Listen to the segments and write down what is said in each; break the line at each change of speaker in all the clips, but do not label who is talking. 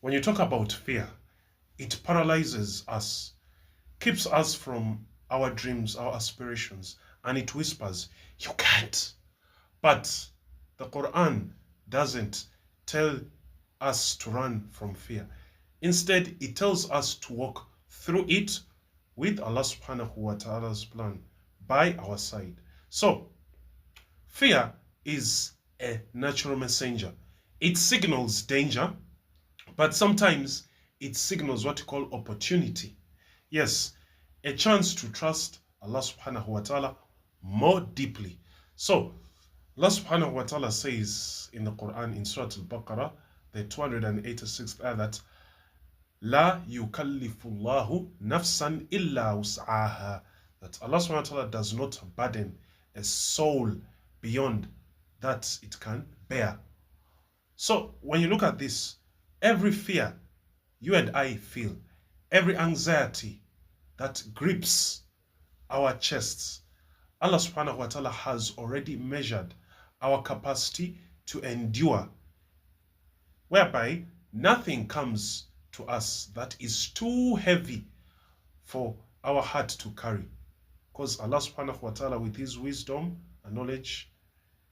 When you talk about fear, it paralyzes us, keeps us from our dreams, our aspirations, and it whispers, you can't. But the Quran doesn't tell us to run from fear. Instead, it tells us to walk through it with Allah subhanahu wa ta'ala's plan by our side. So, fear is a natural messenger. It signals danger, but sometimes it signals what you call opportunity. Yes, a chance to trust Allah subhanahu wa ta'ala more deeply. So, Allah subhanahu wa ta'ala says in the Quran in Surah Al-Baqarah, the 286th ayah, that La yukallifullahu nafsan illa wus'aha, that Allah subhanahu wa ta'ala does not burden a soul beyond that it can bear. So when you look at this, every fear you and I feel, every anxiety that grips our chests, Allah subhanahu wa ta'ala has already measured our capacity to endure, whereby nothing comes to us that is too heavy for our heart to carry. Because Allah subhanahu wa ta'ala, with his wisdom and knowledge,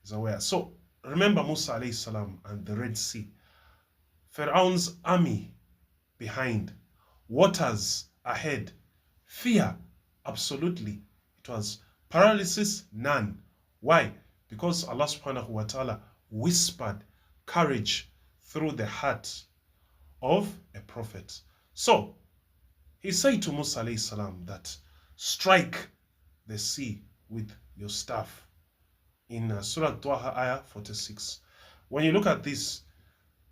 is aware. So remember Musa alayhi salam and the Red Sea. Pharaoh's army behind, waters ahead, fear, absolutely. It was paralysis, none. Why? Because Allah subhanahu wa ta'ala whispered courage through the heart of a prophet. So he said to Musa alayhi salam that strike the sea with your staff in Surah Taha ayah 46. When you look at this,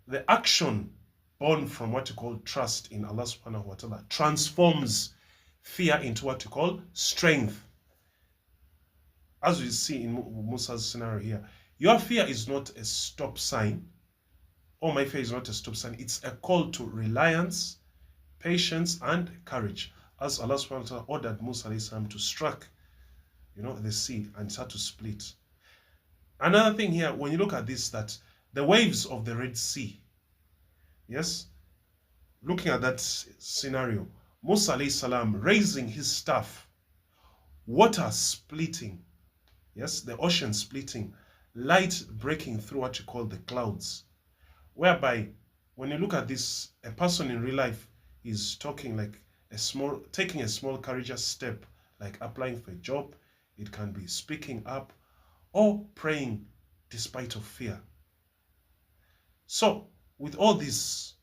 the action born from what you call trust in Allah subhanahu wa ta'ala transforms fear into what you call strength. As we see in Musa's scenario here, your fear is not a stop sign, or my fear is not a stop sign. It's a call to reliance, patience, and courage. As Allah subhanahu wa ta'ala ordered Musa alayhi salam to strike, the sea and start to split. Another thing here, when you look at this, that the waves of the Red Sea, yes, looking at that scenario, Musa alayhi salam raising his staff, water splitting, yes, the ocean splitting, light breaking through what you call the clouds, whereby when you look at this, a person in real life is taking a small courageous step, like applying for a job. It can be speaking up or praying despite of fear. So with all this,